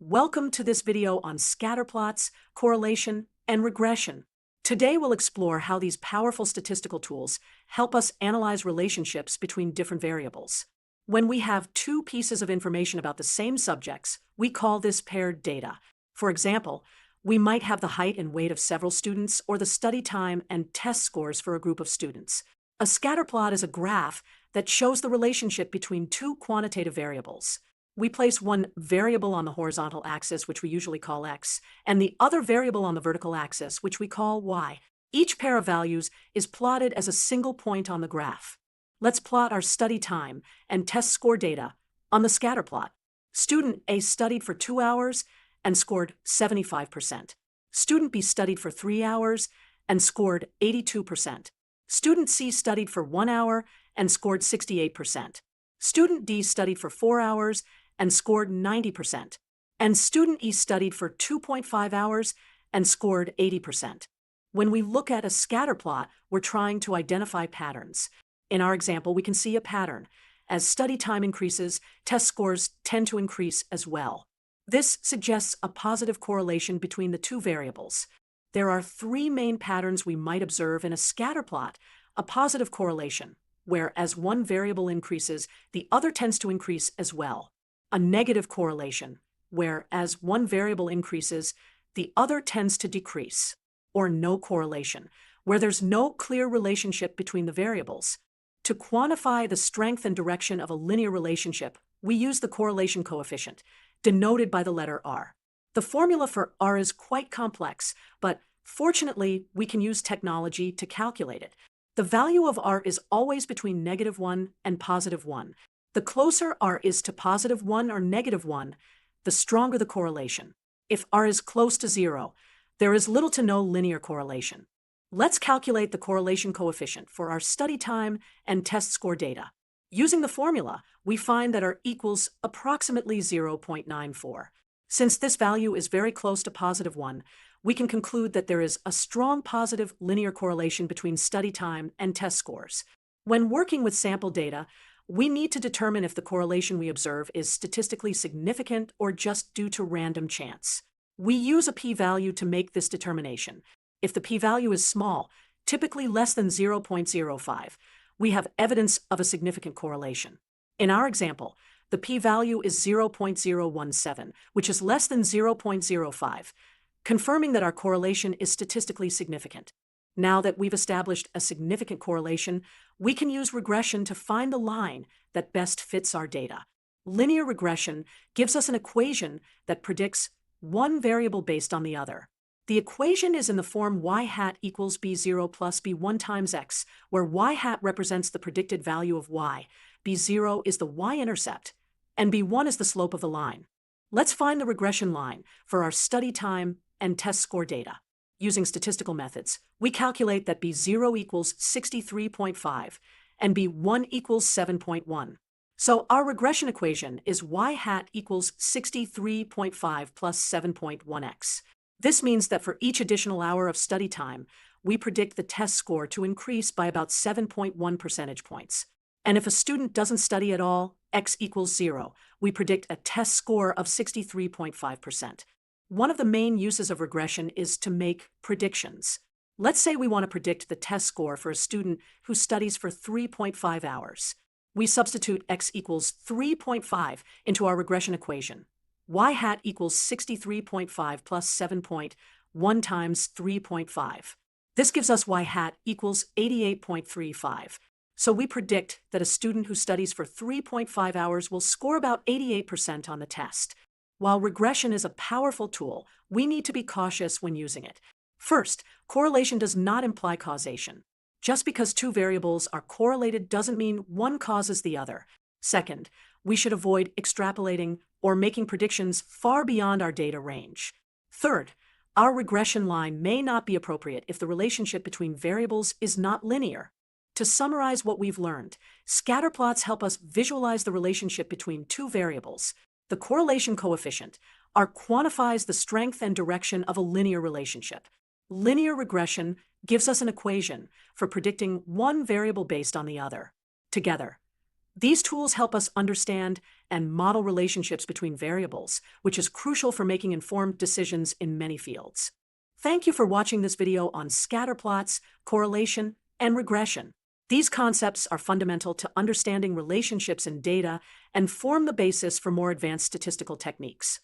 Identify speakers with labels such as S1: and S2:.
S1: Welcome to this video on scatterplots, correlation, and regression. Today we'll explore how these powerful statistical tools help us analyze relationships between different variables. When we have two pieces of information about the same subjects, we call this paired data. For example, we might have the height and weight of several students or the study time and test scores for a group of students. A scatterplot is a graph that shows the relationship between two quantitative variables. We place one variable on the horizontal axis, which we usually call x, and the other variable on the vertical axis, which we call y. Each pair of values is plotted as a single point on the graph. Let's plot our study time and test score data on the scatterplot. Student A studied for 2 hours and scored 75%. Student B studied for 3 hours and scored 82%. Student C studied for 1 hour and scored 68%. Student D studied for 4 hours and scored 90%. And student E studied for 2.5 hours and scored 80%. When we look at a scatter plot, we're trying to identify patterns. In our example, we can see a pattern. As study time increases, test scores tend to increase as well. This suggests a positive correlation between the two variables. There are three main patterns we might observe in a scatter plot. A positive correlation, where as one variable increases, the other tends to increase as well. A negative correlation, where as one variable increases, the other tends to decrease. Or no correlation, where there's no clear relationship between the variables. To quantify the strength and direction of a linear relationship, we use the correlation coefficient, denoted by the letter R. The formula for R is quite complex, but fortunately, we can use technology to calculate it. The value of R is always between -1 and +1. The closer R is to +1 or -1, the stronger the correlation. If R is close to 0, there is little to no linear correlation. Let's calculate the correlation coefficient for our study time and test score data. Using the formula, we find that R equals approximately 0.94. Since this value is very close to +1, we can conclude that there is a strong positive linear correlation between study time and test scores. When working with sample data, we need to determine if the correlation we observe is statistically significant or just due to random chance. We use a p-value to make this determination. If the p-value is small, typically less than 0.05, we have evidence of a significant correlation. In our example, the p-value is 0.017, which is less than 0.05, confirming that our correlation is statistically significant. Now that we've established a significant correlation, we can use regression to find the line that best fits our data. Linear regression gives us an equation that predicts one variable based on the other. The equation is in the form y hat equals b0 plus b1 times x, where y hat represents the predicted value of y, b0 is the y-intercept, and b1 is the slope of the line. Let's find the regression line for our study time and test score data. Using statistical methods, we calculate that b0 equals 63.5 and b1 equals 7.1. So our regression equation is y hat equals 63.5 plus 7.1x. This means that for each additional hour of study time, we predict the test score to increase by about 7.1 percentage points. And if a student doesn't study at all, x equals 0, we predict a test score of 63.5%. One of the main uses of regression is to make predictions. Let's say we want to predict the test score for a student who studies for 3.5 hours. We substitute x equals 3.5 into our regression equation. Y hat equals 63.5 plus 7.1 times 3.5. This gives us y hat equals 88.35. So we predict that a student who studies for 3.5 hours will score about 88% on the test. While regression is a powerful tool, we need to be cautious when using it. First, correlation does not imply causation. Just because two variables are correlated doesn't mean one causes the other. Second, we should avoid extrapolating or making predictions far beyond our data range. Third, our regression line may not be appropriate if the relationship between variables is not linear. To summarize what we've learned, scatterplots help us visualize the relationship between two variables. The correlation coefficient, R, quantifies the strength and direction of a linear relationship. Linear regression gives us an equation for predicting one variable based on the other. Together, These tools help us understand and model relationships between variables, which is crucial for making informed decisions in many fields. Thank you for watching this video on scatterplots, correlation, and regression. These concepts are fundamental to understanding relationships in data and form the basis for more advanced statistical techniques.